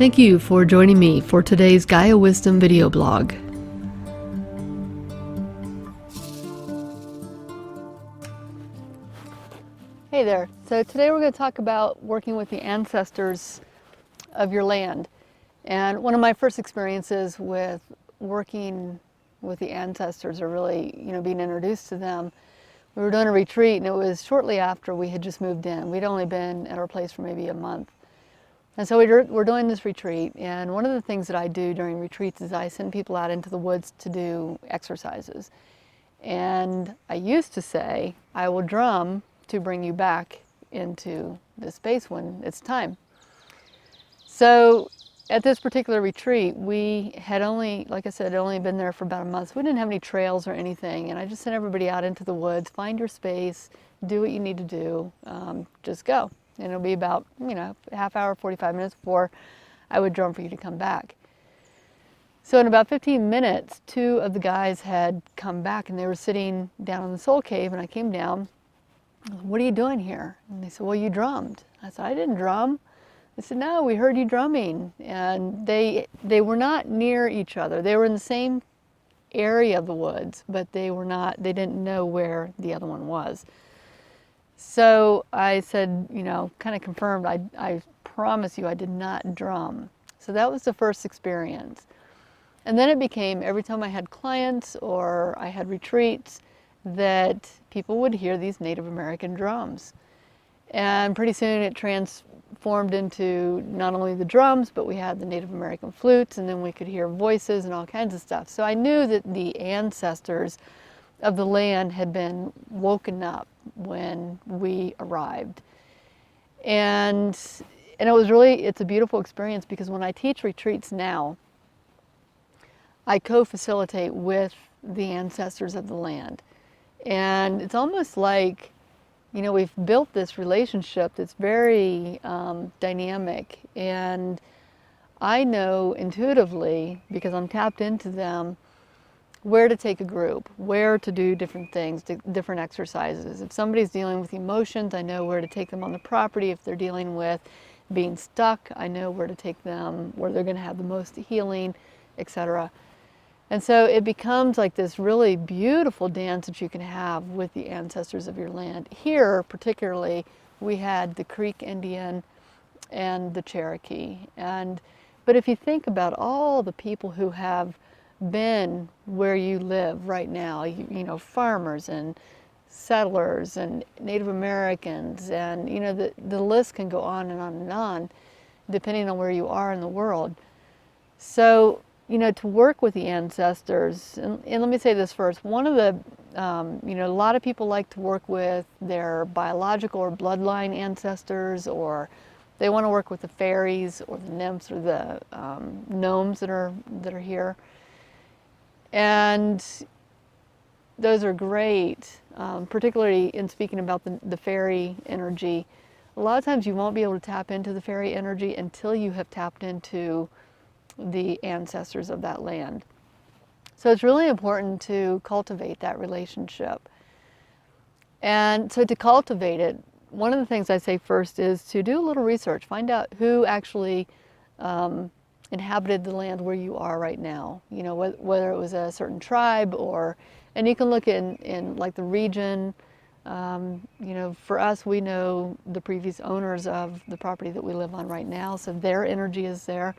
Thank you for joining me for today's Gaia Wisdom video blog. Hey there. So today we're going to talk about working with the ancestors of your land. And one of my first experiences with working with the ancestors, or really, being introduced to them, we were doing a retreat, and it was shortly after we had just moved in. We'd only been at our place for maybe a month. And so we're doing this retreat, and one of the things that I do during retreats is I send people out into the woods to do exercises. And I used to say, I will drum to bring you back into the space when it's time. So at this particular retreat, we had only, like I said, only been there for about a month. So we didn't have any trails or anything. And I just sent everybody out into the woods, find your space, do what you need to do, just go. And it'll be about, half hour, 45 minutes before I would drum for you to come back. So in about 15 minutes, two of the guys had come back and they were sitting down in the soul cave, and I came down. What are you doing here? And they said, well, you drummed. I said, I didn't drum. They said, no, we heard you drumming. And they were not near each other. They were in the same area of the woods, but they didn't know where the other one was. So I said, kind of confirmed, I promise you I did not drum. So that was the first experience. And then it became, every time I had clients or I had retreats, that people would hear these Native American drums. And pretty soon it transformed into not only the drums, but we had the Native American flutes, and then we could hear voices and all kinds of stuff. So I knew that the ancestors of the land had been woken up when we arrived. And it's a beautiful experience, because when I teach retreats now, I co-facilitate with the ancestors of the land. And it's almost like, we've built this relationship that's very dynamic. And I know intuitively, because I'm tapped into them, where to take a group, where to do different things, different exercises. If somebody's dealing with emotions, I know where to take them on the property. If they're dealing with being stuck, I know where to take them, where they're going to have the most healing, etc. And so it becomes like this really beautiful dance that you can have with the ancestors of your land. Here, particularly, we had the Creek Indian and the Cherokee. But if you think about all the people who have been where you live right now, farmers and settlers and Native Americans, and the list can go on and on and on, depending on where you are in the world. So, to work with the ancestors, and let me say this first, one of the, a lot of people like to work with their biological or bloodline ancestors, or they want to work with the fairies or the nymphs or the gnomes that are here. And those are great, particularly in speaking about the fairy energy. A lot of times you won't be able to tap into the fairy energy until you have tapped into the ancestors of that land. So it's really important to cultivate that relationship. And so to cultivate it, one of the things I say first is to do a little research. Find out who actually inhabited the land where you are right now. Whether it was a certain tribe, and you can look in like the region. For us, we know the previous owners of the property that we live on right now, so their energy is there.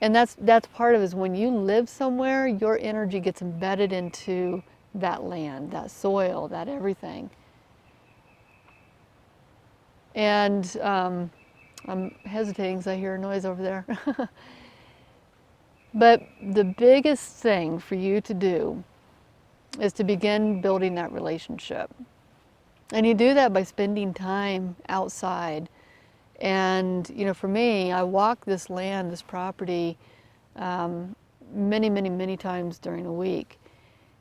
And that's part of it, is when you live somewhere, your energy gets embedded into that land, that soil, that everything. And I'm hesitating because I hear a noise over there. But the biggest thing for you to do is to begin building that relationship. And you do that by spending time outside. And, for me, I walk this land, this property, many, many, many times during a week.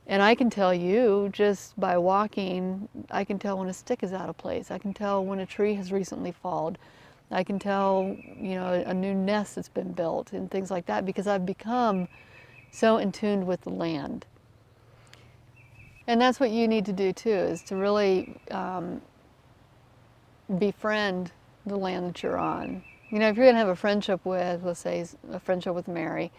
And I can tell you, just by walking, I can tell when a stick is out of place. I can tell when a tree has recently fallen. I can tell, a new nest that's been built and things like that, because I've become so in tune with the land. And that's what you need to do too, is to really befriend the land that you're on. You know, if you're going to have a friendship with, let's say, a friendship with Mary,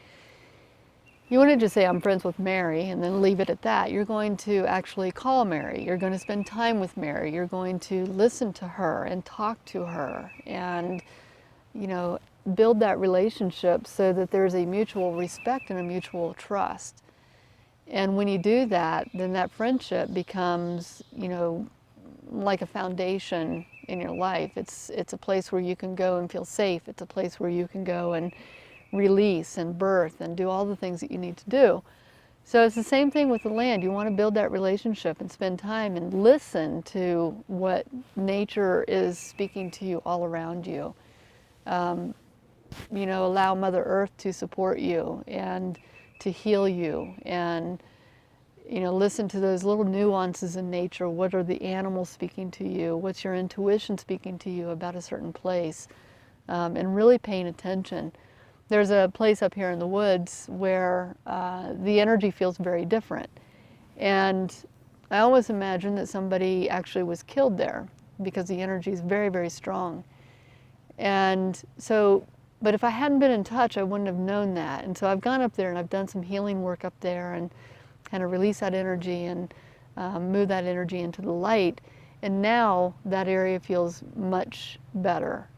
you wouldn't just say, I'm friends with Mary, and then leave it at that. You're going to actually call Mary. You're going to spend time with Mary. You're going to listen to her and talk to her and, you know, build that relationship so that there's a mutual respect and a mutual trust. And when you do that, then that friendship becomes, you know, like a foundation in your life. It's a place where you can go and feel safe. It's a place where you can go and release and birth and do all the things that you need to do. So it's the same thing with the land. You want to build that relationship and spend time and listen to what nature is speaking to you all around you. You know, allow Mother Earth to support you and to heal you, and you know, listen to those little nuances in nature. What are the animals speaking to you? What's your intuition speaking to you about a certain place? And really paying attention. There's a place up here in the woods where the energy feels very different. And I always imagine that somebody actually was killed there because the energy is very, very strong. And so, but if I hadn't been in touch, I wouldn't have known that. And so I've gone up there and I've done some healing work up there and kind of release that energy and move that energy into the light. And now that area feels much better.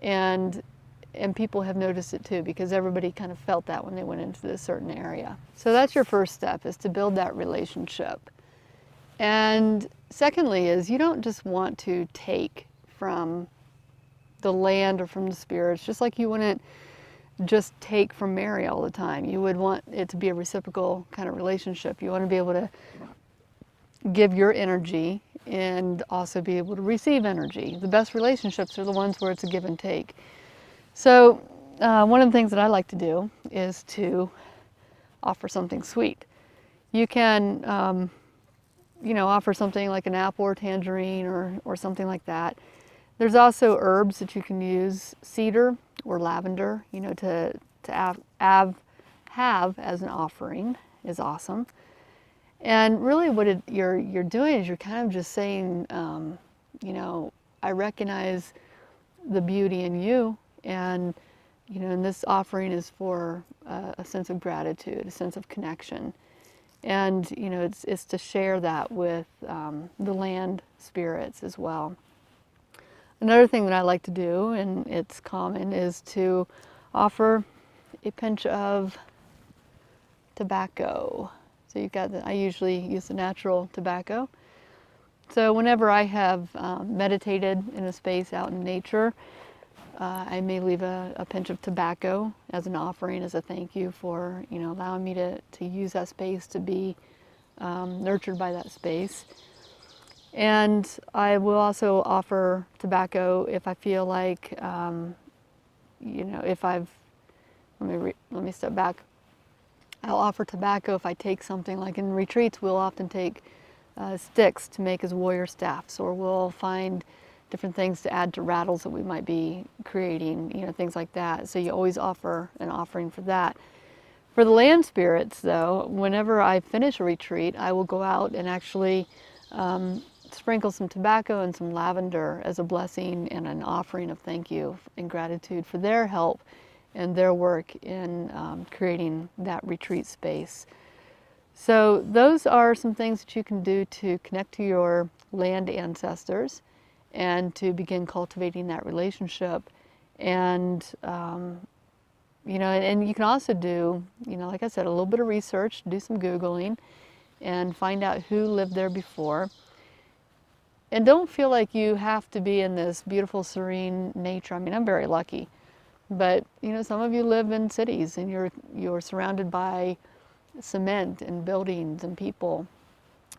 And people have noticed it too, because everybody kind of felt that when they went into this certain area. So that's your first step, is to build that relationship. And secondly is, you don't just want to take from the land or from the spirits, just like you wouldn't just take from Mary all the time. You would want it to be a reciprocal kind of relationship. You want to be able to give your energy and also be able to receive energy. The best relationships are the ones where it's a give and take. So one of the things that I like to do is to offer something sweet. You can, you know, offer something like an apple or tangerine or something like that. There's also herbs that you can use, cedar or lavender, you know, to have as an offering is awesome. And really what you're doing is you're kind of just saying, you know, I recognize the beauty in you, and, you know, and this offering is for a sense of gratitude, a sense of connection. And, you know, it's to share that with the land spirits as well. Another thing that I like to do, and it's common, is to offer a pinch of tobacco. So you've got I usually use the natural tobacco. So whenever I have meditated in a space out in nature, I may leave a pinch of tobacco as an offering, as a thank you for, you know, allowing me to use that space, to be nurtured by that space. And I will also offer tobacco if I feel like, you know, if I've, let me step back. I'll offer tobacco if I take something, like in retreats, we'll often take sticks to make as warrior staffs, or we'll find different things to add to rattles that we might be creating, you know, things like that. So you always offer an offering for that. For the land spirits, though, whenever I finish a retreat, I will go out and actually sprinkle some tobacco and some lavender as a blessing and an offering of thank you and gratitude for their help and their work in creating that retreat space. So those are some things that you can do to connect to your land ancestors and to begin cultivating that relationship. And you know, and you can also do, you know, like I said, a little bit of research, do some Googling, and find out who lived there before. And don't feel like you have to be in this beautiful, serene nature. I mean, I'm very lucky, but you know, some of you live in cities and you're surrounded by cement and buildings and people.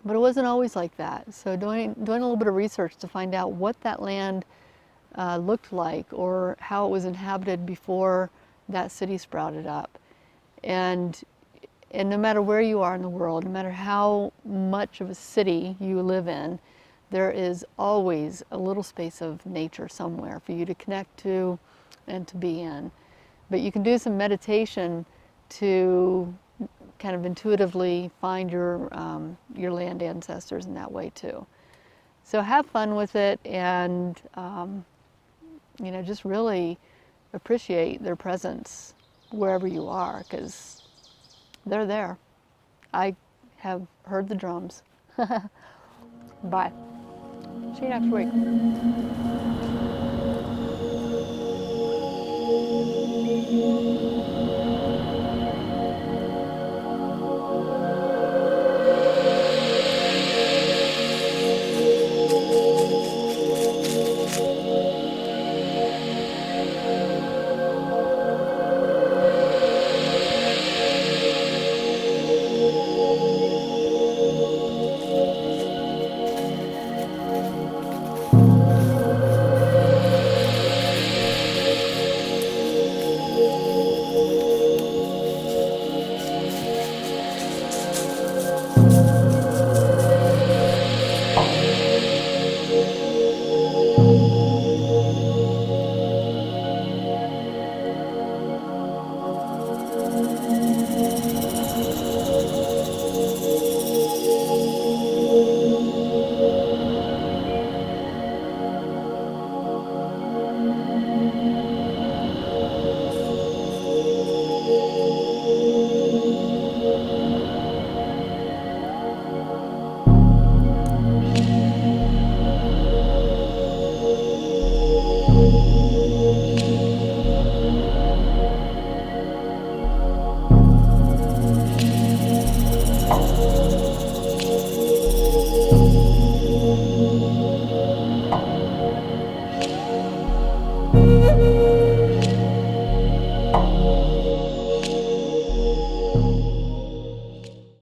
But it wasn't always like that. So doing a little bit of research to find out what that land looked like, or how it was inhabited before that city sprouted up. And no matter where you are in the world, no matter how much of a city you live in, there is always a little space of nature somewhere for you to connect to and to be in. But you can do some meditation to kind of intuitively find your land ancestors in that way too. So have fun with it, and you know, just really appreciate their presence wherever you are, because they're there. I have heard the drums. Bye. See you next week.